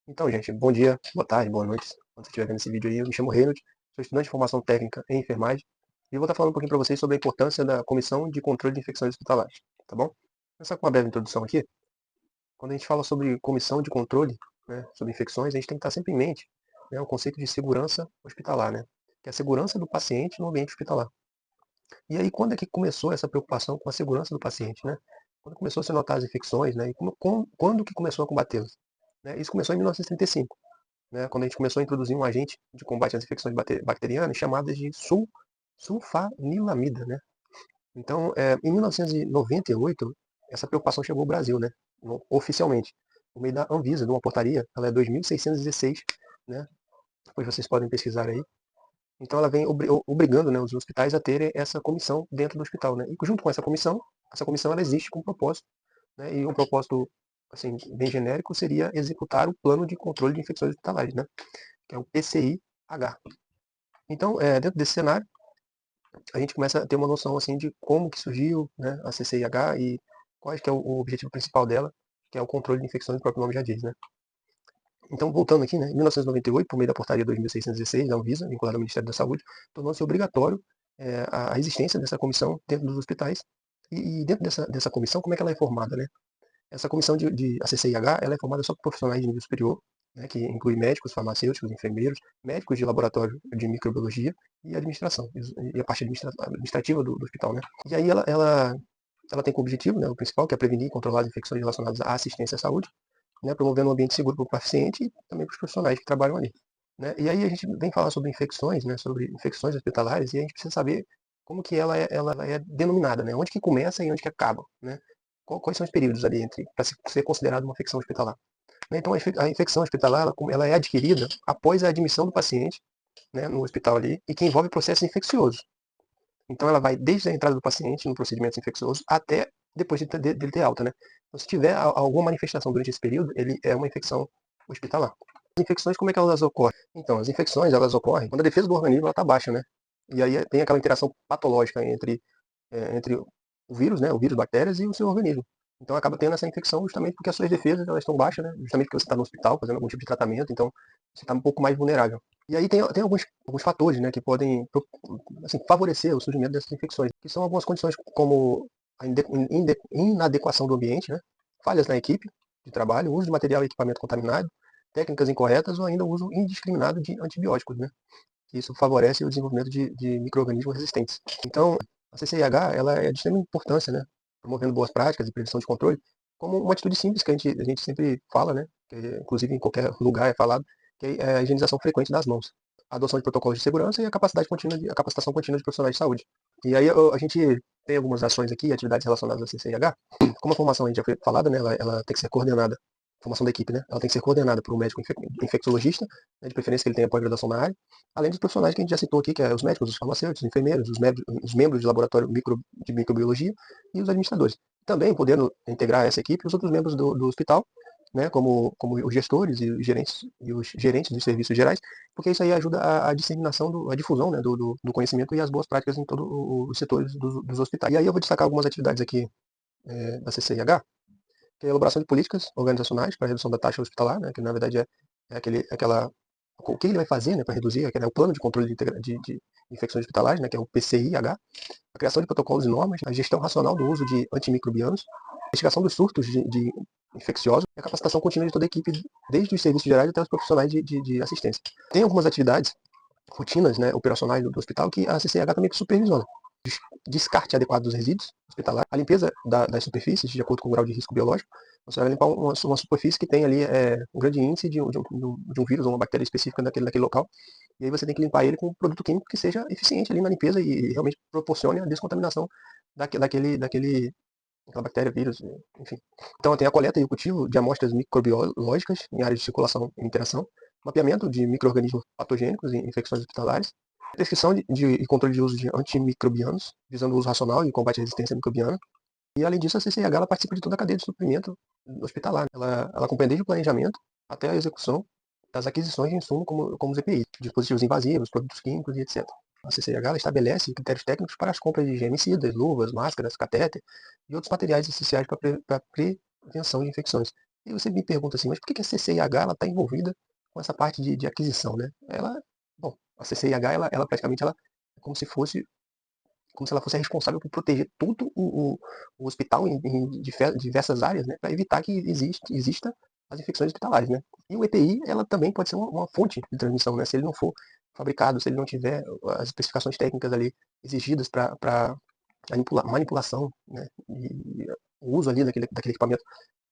Então, gente, bom dia, boa tarde, boa noite. Quando você estiver vendo esse vídeo aí, eu me chamo Reinhold, sou estudante de formação técnica em enfermagem e vou estar falando um pouquinho para vocês sobre a importância da Comissão de Controle de Infecções Hospitalares, tá bom? Vou começar com uma breve introdução aqui. Quando a gente fala sobre comissão de controle, né, sobre infecções, a gente tem que estar sempre em mente, né, o conceito de segurança hospitalar, né, que é a segurança do paciente no ambiente hospitalar. E aí, quando é que começou essa preocupação com a segurança do paciente, né? Quando começou a se notar as infecções, né? E quando que começou a combatê-las? Né? Isso começou em 1935, né, quando a gente começou a introduzir um agente de combate às infecções bacterianas chamadas de sulfanilamida, né? Então, em 1998, essa preocupação chegou ao Brasil, né, oficialmente, por meio da Anvisa, de uma portaria, ela é 2616, né, depois vocês podem pesquisar aí. Então ela vem obrigando, né, os hospitais a terem essa comissão dentro do hospital, né, e junto com essa comissão ela existe com um propósito, né, e um propósito assim, bem genérico seria executar o plano de controle de infecções hospitalares, né, que é o PCI-H. Então, dentro desse cenário, a gente começa a ter uma noção assim de como que surgiu, né, a CCIH e qual é que é o objetivo principal dela, que é o controle de infecções, o próprio nome já diz, né. Então, voltando aqui, né, em 1998, por meio da portaria 2616 da Anvisa, vinculada ao Ministério da Saúde, tornou-se obrigatório a existência dessa comissão dentro dos hospitais. E dentro dessa comissão, como é que ela é formada, né? Essa comissão a CCIH, ela é formada só por profissionais de nível superior, né, que inclui médicos, farmacêuticos, enfermeiros, médicos de laboratório de microbiologia e administração, e a parte administrativa do hospital, né. E aí ela tem como objetivo, né, o principal, que é prevenir e controlar as infecções relacionadas à assistência à saúde, né, promovendo um ambiente seguro para o paciente e também para os profissionais que trabalham ali. Né? E aí a gente vem falar sobre infecções, né, sobre infecções hospitalares, e a gente precisa saber como que ela é denominada, né? Onde que começa e onde que acaba, né? Quais são os períodos ali entre para ser considerado uma infecção hospitalar? Né? Então a infecção hospitalar ela é adquirida após a admissão do paciente, né, no hospital ali e que envolve processo infeccioso. Então ela vai desde a entrada do paciente no procedimento infeccioso até depois dele ter alta, né? Então, se tiver alguma manifestação durante esse período, ele é uma infecção hospitalar. As infecções, como é que elas ocorrem? Então, as infecções, elas ocorrem quando a defesa do organismo está baixa, né? E aí tem aquela interação patológica entre o vírus, né, o vírus, bactérias e o seu organismo. Então acaba tendo essa infecção justamente porque as suas defesas elas estão baixas, né? Justamente porque você está no hospital fazendo algum tipo de tratamento, então você está um pouco mais vulnerável. E aí tem alguns fatores, né, que podem assim, favorecer o surgimento dessas infecções, que são algumas condições como a inadequação do ambiente, né, falhas na equipe de trabalho, uso de material e equipamento contaminado, técnicas incorretas ou ainda o uso indiscriminado de antibióticos, né? Isso favorece o desenvolvimento de micro-organismos resistentes. Então, a CCIH ela é de extrema importância, né? Promovendo boas práticas e prevenção de controle, como uma atitude simples que a gente sempre fala, né? Que, inclusive em qualquer lugar é falado, que é a higienização frequente das mãos, a adoção de protocolos de segurança e a capacitação contínua de profissionais de saúde. E aí a gente tem algumas ações aqui, atividades relacionadas à CCIH. Como a formação a gente já foi falada, né? Ela tem que ser coordenada, a formação da equipe, né? Ela tem que ser coordenada por um médico infectologista, né, de preferência que ele tenha pós-graduação na área, além dos profissionais que a gente já citou aqui, que é os médicos, os farmacêuticos, os enfermeiros, os membros de laboratório de microbiologia e os administradores. Também podendo integrar essa equipe os outros membros do hospital, né, como os gestores e os gerentes dos serviços gerais, porque isso aí ajuda a disseminação, a difusão, né, do conhecimento e as boas práticas em todos os setores dos hospitais. E aí eu vou destacar algumas atividades aqui da CCIH, que é a elaboração de políticas organizacionais para a redução da taxa hospitalar, né, que na verdade aquela o que ele vai fazer, né, para reduzir, é o plano de controle de infecções hospitalares, né, que é o PCI-H, a criação de protocolos e normas, a gestão racional do uso de antimicrobianos, a investigação dos surtos de infecciosos e a capacitação contínua de toda a equipe, desde os serviços gerais até os profissionais de assistência. Tem algumas atividades, rotinas, né, operacionais do hospital que a CCH também supervisiona. Descarte adequado dos resíduos hospitalares, a limpeza das superfícies de acordo com o grau de risco biológico. Você vai limpar uma superfície que tem ali um grande índice de um vírus ou uma bactéria específica daquele local. E aí você tem que limpar ele com um produto químico que seja eficiente ali na limpeza e realmente proporcione a descontaminação daquela bactéria, vírus, enfim. Então tem a coleta e o cultivo de amostras microbiológicas em áreas de circulação e interação, mapeamento de micro-organismos patogênicos em infecções hospitalares, prescrição e controle de uso de antimicrobianos, visando o uso racional e combate à resistência microbiana. E além disso, a CCH ela participa de toda a cadeia de suprimento hospitalar. Ela acompanha desde o planejamento até a execução das aquisições de insumo como os EPIs, dispositivos invasivos, produtos químicos e etc. A CCH ela estabelece critérios técnicos para as compras de germicidas, luvas, máscaras, catéter e outros materiais essenciais para a prevenção de infecções. E você me pergunta assim, mas por que a CCIH ela está envolvida com essa parte de aquisição, né? Bom, a CCIH ela praticamente ela é como se ela fosse a responsável por proteger todo o hospital em diversas áreas, né, para evitar que exista as infecções hospitalares, né. E o EPI, ela também pode ser uma fonte de transmissão, né, se ele não for fabricado, se ele não tiver as especificações técnicas ali exigidas para manipulação, né, e o uso ali daquele equipamento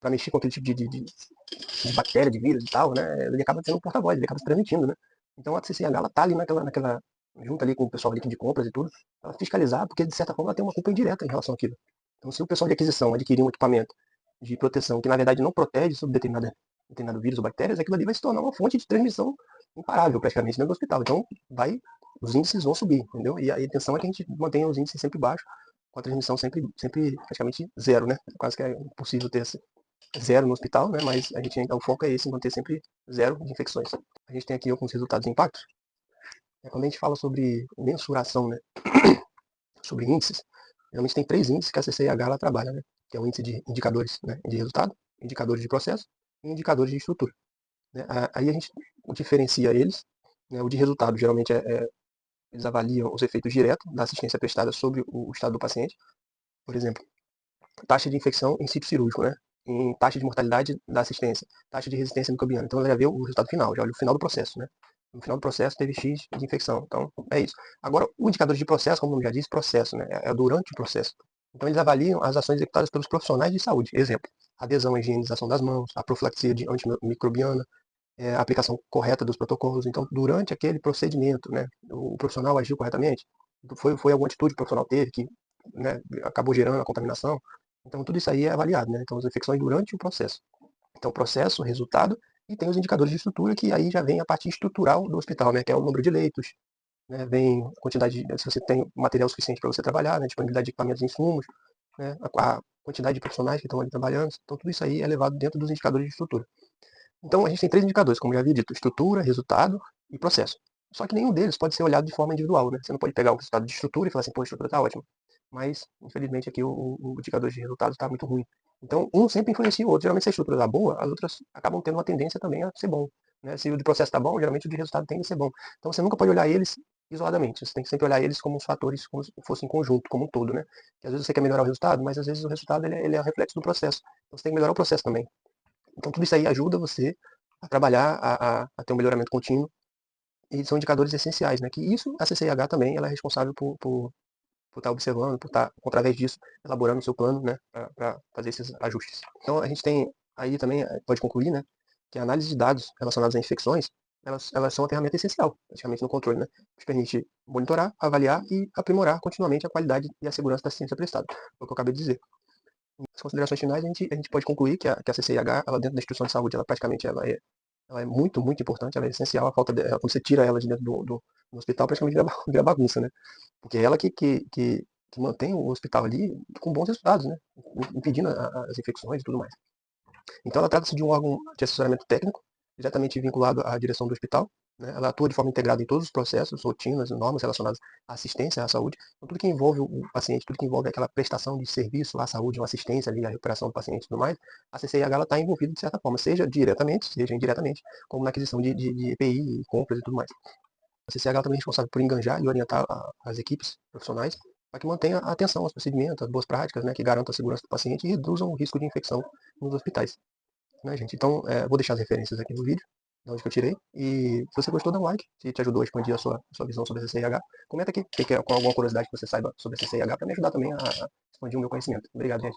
para mexer com aquele tipo de bactéria, de vírus e tal, né, ele acaba sendo um porta-voz, ele acaba se transmitindo, né. Então a CCH, ela tá ali naquela junto ali com o pessoal ali de compras e tudo, ela fiscalizar, porque de certa forma ela tem uma culpa indireta em relação àquilo. Então se o pessoal de aquisição adquirir um equipamento de proteção que na verdade não protege sobre determinado vírus ou bactérias, aquilo ali vai se tornar uma fonte de transmissão imparável praticamente dentro do hospital. Então os índices vão subir, entendeu? E a intenção é que a gente mantenha os índices sempre baixos, com a transmissão sempre praticamente zero, né? Quase que é impossível ter zero no hospital, né? Mas a gente ainda, o foco é esse, manter sempre zero de infecções. A gente tem aqui alguns resultados de impactos. Quando a gente fala sobre mensuração, né? Sobre índices, geralmente tem 3 índices que a CCIH ela trabalha, né? Que é o índice de indicadores, né, de resultado, indicadores de processo e indicadores de estrutura. Né? Aí a gente diferencia eles. Né? O de resultado, geralmente, eles avaliam os efeitos diretos da assistência prestada sobre o estado do paciente. Por exemplo, taxa de infecção em sítio cirúrgico, né? Em taxa de mortalidade da assistência, taxa de resistência microbiana. Então, ela já vê o resultado final, já olha o final do processo, né? No final do processo teve X de infecção. Então, é isso. Agora, o indicador de processo, como o nome já diz, processo, né? É durante o processo. Então, eles avaliam as ações executadas pelos profissionais de saúde. Exemplo, adesão à higienização das mãos, a profilaxia de antimicrobiana, a aplicação correta dos protocolos. Então, durante aquele procedimento, né, o profissional agiu corretamente? Foi alguma atitude que o profissional teve que, né, acabou gerando a contaminação? Então, tudo isso aí é avaliado, né? Então, as infecções durante o processo. Então, processo, resultado, e tem os indicadores de estrutura, que aí já vem a parte estrutural do hospital, né? Que é o número de leitos, né? Vem a quantidade, se você tem material suficiente para você trabalhar, né? Disponibilidade de equipamentos e insumos, né? A quantidade de profissionais que estão ali trabalhando. Então, tudo isso aí é levado dentro dos indicadores de estrutura. Então, a gente tem 3 indicadores, como já havia dito: estrutura, resultado e processo. Só que nenhum deles pode ser olhado de forma individual, né? Você não pode pegar o resultado de estrutura e falar assim, pô, a estrutura está ótima. Mas, infelizmente, aqui o indicador de resultado está muito ruim. Então, um sempre influencia o outro. Geralmente, se a estrutura está boa, as outras acabam tendo uma tendência também a ser bom. Né? Se o de processo está bom, geralmente o de resultado tende a ser bom. Então, você nunca pode olhar eles isoladamente. Você tem que sempre olhar eles como os fatores, como se fosse em conjunto, como um todo, né? Porque às vezes você quer melhorar o resultado, mas às vezes o resultado ele é um reflexo do processo. Então, você tem que melhorar o processo também. Então, tudo isso aí ajuda você a trabalhar, a ter um melhoramento contínuo, e são indicadores essenciais, né? Que isso, a CCIH também, ela é responsável por estar observando, por estar, através disso, elaborando o seu plano, né? Para fazer esses ajustes. Então, a gente tem aí também, pode concluir, né? Que a análise de dados relacionados a infecções, elas são uma ferramenta essencial, praticamente, no controle, né? Nos permite monitorar, avaliar e aprimorar continuamente a qualidade e a segurança da ciência prestada. Foi o que eu acabei de dizer. Nas considerações finais, a gente pode concluir que a CCIH, ela dentro da instituição de saúde, ela praticamente ela é muito, muito importante, ela é essencial. Quando você tira ela de dentro do hospital, praticamente vira bagunça, né? Porque é ela que mantém o hospital ali com bons resultados, né? Impedindo as infecções e tudo mais. Então, ela trata-se de um órgão de assessoramento técnico, diretamente vinculado à direção do hospital. Né? Ela atua de forma integrada em todos os processos, rotinas, normas relacionadas à assistência à saúde. Então, tudo que envolve o paciente, tudo que envolve aquela prestação de serviço à saúde, uma assistência ali, à recuperação do paciente e tudo mais, a CCIH está envolvida de certa forma, seja diretamente, seja indiretamente, como na aquisição de EPI, compras e tudo mais. A CCH também é responsável por enganjar e orientar as equipes profissionais para que mantenha a atenção aos procedimentos, às boas práticas, né, que garantam a segurança do paciente e reduzam o risco de infecção nos hospitais. Né, gente? Então, vou deixar as referências aqui no vídeo, de onde que eu tirei. E se você gostou, dá um like, se te ajudou a expandir a sua visão sobre a CCIH. Comenta aqui, com alguma curiosidade que você saiba sobre a CCIH, para me ajudar também a expandir o meu conhecimento. Obrigado, gente.